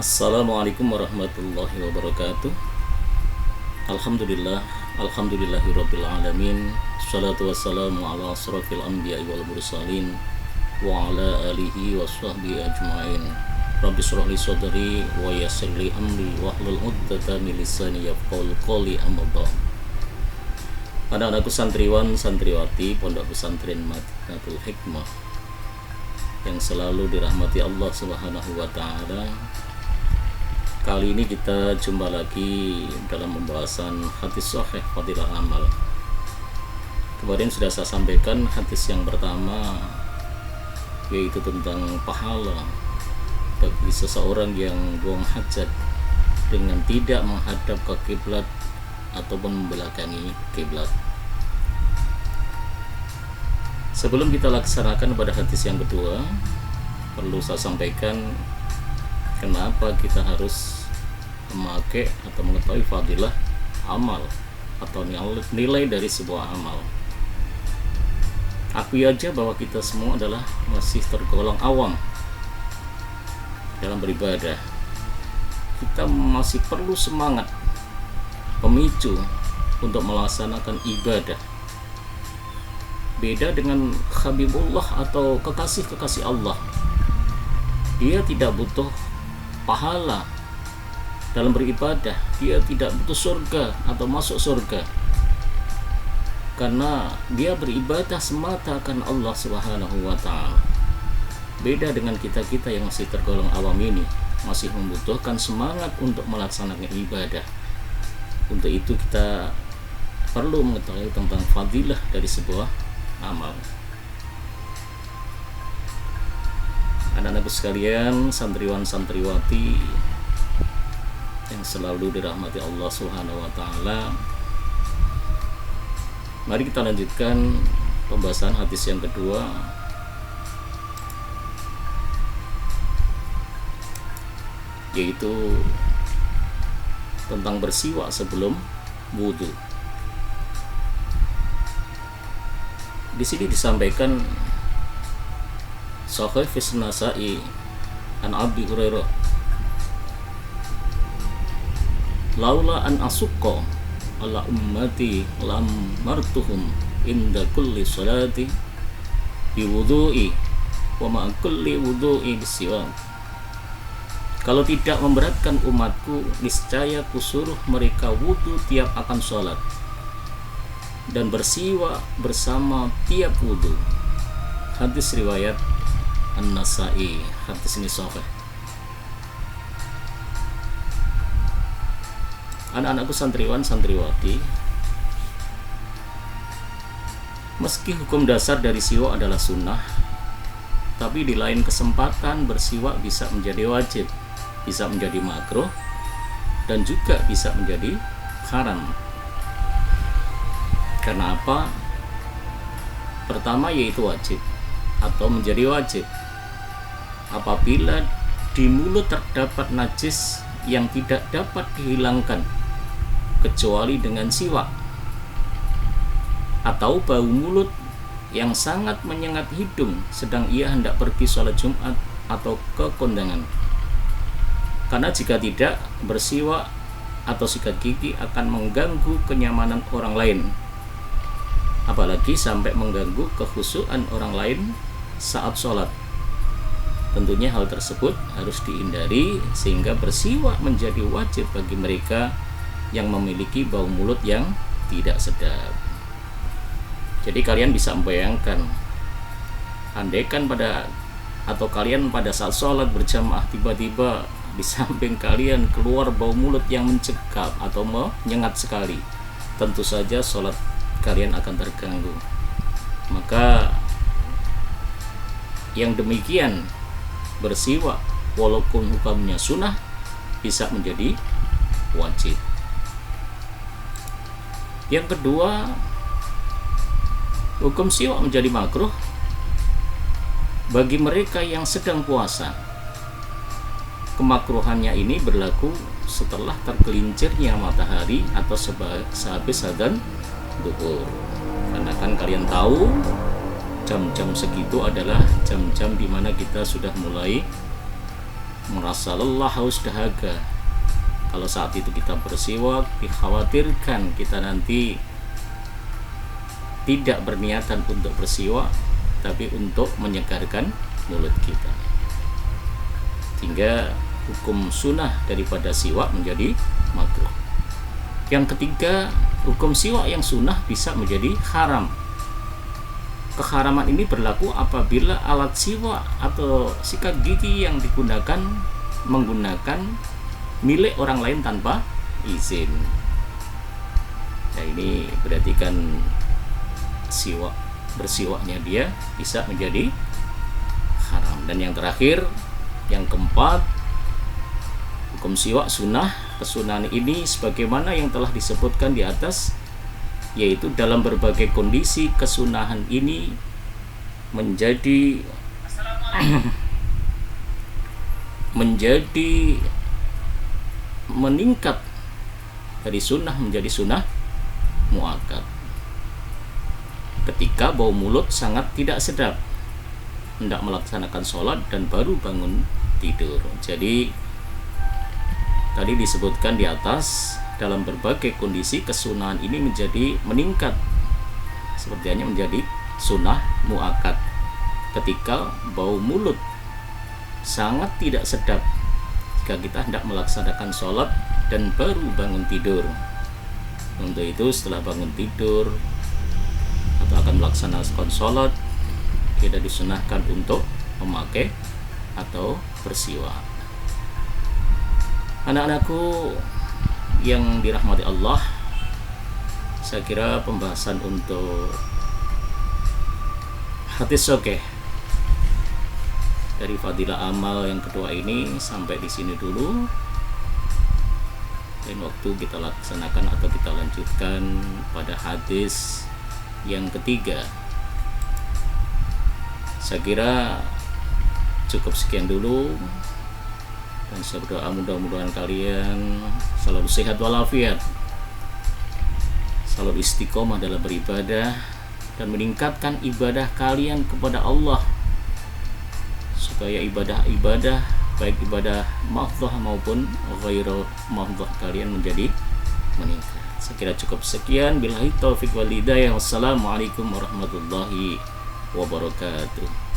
Assalamualaikum warahmatullahi wabarakatuh. Alhamdulillah, alhamdulillahirabbil alamin. Shalatu wassalamu ala asrofil anbiya'i wal mursalin wa ala alihi washabbihi ajmain. Rabbi shrah li sadri wa yassir li amri wahlul 'uqdatam min lisani yafqahu qawli, amma ba'd. Anak-anakku santriwan santriwati Pondok Pesantren Madinatul Hikmah yang selalu dirahmati Allah Subhanahu wa taala. Kali ini kita jumpa lagi dalam pembahasan hadis sahih fadilah amal. Kemarin sudah saya sampaikan hadis yang pertama, yaitu tentang pahala bagi seseorang yang buang hajat dengan tidak menghadap ke kiblat ataupun membelakangi kiblat. Sebelum kita laksanakan pada hadis yang kedua, perlu saya sampaikan kenapa kita harus memakai atau mengetahui fadilah amal atau nilai dari sebuah amal. Akui aja bahwa kita semua adalah masih tergolong awam dalam beribadah. Kita masih perlu semangat, pemicu untuk melaksanakan ibadah. Beda dengan Habibullah atau kekasih-kekasih Allah. Dia tidak butuh pahala dalam beribadah, dia tidak butuh surga atau masuk surga, karena dia beribadah semata akan Allah Subhanahu wa taala. Beda dengan kita-kita yang masih tergolong awam ini, masih membutuhkan semangat untuk melaksanakan ibadah. Untuk itu kita perlu mengetahui tentang fadilah dari sebuah amal. Anak-anakku sekalian, santriwan santriwati yang selalu dirahmati Allah Subhanahu wa taala. Mari kita lanjutkan pembahasan hadis yang kedua, yaitu tentang bersiwak sebelum wudhu. Di sini disampaikan Sahih fi Nasa'i an Abi Hurairah, laula an asukka ala ummati lam martuhum inda kulli salati bi wudu'i wa ma kulli wudu'i bisiwak. Kalau tidak memberatkan umatku, niscaya kusuruh mereka wudu tiap akan sholat dan bersiwak bersama tiap wudu. Hadis riwayat An-Nasa'i. Hadis ini sahih. Anak-anakku santriwan santriwati, meski hukum dasar dari siwak adalah sunnah, tapi di lain kesempatan bersiwak bisa menjadi wajib, bisa menjadi makruh, dan juga bisa menjadi haram. Karena apa? Pertama yaitu wajib atau menjadi wajib apabila di mulut terdapat najis yang tidak dapat dihilangkan kecuali dengan siwak, atau bau mulut yang sangat menyengat hidung sedang ia hendak pergi sholat Jumat atau ke kondangan. Karena jika tidak, bersiwak atau sikat gigi akan mengganggu kenyamanan orang lain, apalagi sampai mengganggu kekhusyuan orang lain saat sholat. Tentunya hal tersebut harus dihindari, sehingga bersiwak menjadi wajib bagi mereka yang memiliki bau mulut yang tidak sedap. Jadi kalian bisa membayangkan, andaikan kalian pada saat sholat berjamaah tiba-tiba di samping kalian keluar bau mulut yang mencekam atau menyengat sekali, tentu saja sholat kalian akan terganggu. Maka yang demikian, bersiwak walaupun hukumnya sunnah bisa menjadi wajib. Yang kedua, hukum siwak menjadi makruh bagi mereka yang sedang puasa. Kemakruhannya ini berlaku setelah tergelincirnya matahari atau sehabis adzan duhur. Karena kan kalian tahu jam-jam segitu adalah jam-jam di mana kita sudah mulai merasa lelah, haus, dahaga. Kalau saat itu kita bersiwak, dikhawatirkan kita nanti tidak berniatan untuk bersiwak, tapi untuk menyegarkan mulut kita. Sehingga hukum sunnah daripada siwak menjadi makruh. Yang ketiga, hukum siwak yang sunnah bisa menjadi haram. Keharaman ini berlaku apabila alat siwak atau sikat gigi yang digunakan menggunakan milik orang lain tanpa izin. Nah, ini berarti kan bersiwaknya dia bisa menjadi haram. Dan yang terakhir, yang keempat, hukum siwak sunnah. Kesunahan ini sebagaimana yang telah disebutkan di atas, yaitu dalam berbagai kondisi kesunahan ini menjadi meningkat dari sunnah menjadi sunnah muakkad. Ketika bau mulut sangat tidak sedap, hendak melaksanakan sholat dan baru bangun tidur. Jadi tadi disebutkan di atas, dalam berbagai kondisi kesunahan ini menjadi meningkat, seperti hanya menjadi sunnah muakkad ketika bau mulut sangat tidak sedap, jika kita hendak melaksanakan sholat dan baru bangun tidur. Untuk itu setelah bangun tidur atau akan melaksanakan sholat, kita disunahkan untuk memakai atau bersiwak. Anak-anakku yang dirahmati Allah, saya kira pembahasan untuk hadis sahih dari fadilah amal yang kedua ini sampai di sini dulu. Dan waktu kita laksanakan atau kita lanjutkan pada hadis yang ketiga. Saya kira cukup sekian dulu. Dan saya berdoa mudah-mudahan kalian selalu sehat walafiat, selalu istiqomah dalam beribadah, dan meningkatkan ibadah kalian kepada Allah, supaya ibadah-ibadah baik ibadah mahdhah maupun ghairu mahdhah kalian menjadi meningkat. Saya kira cukup sekian. Billahi taufiq wal hidayah. Wassalamualaikum warahmatullahi wabarakatuh.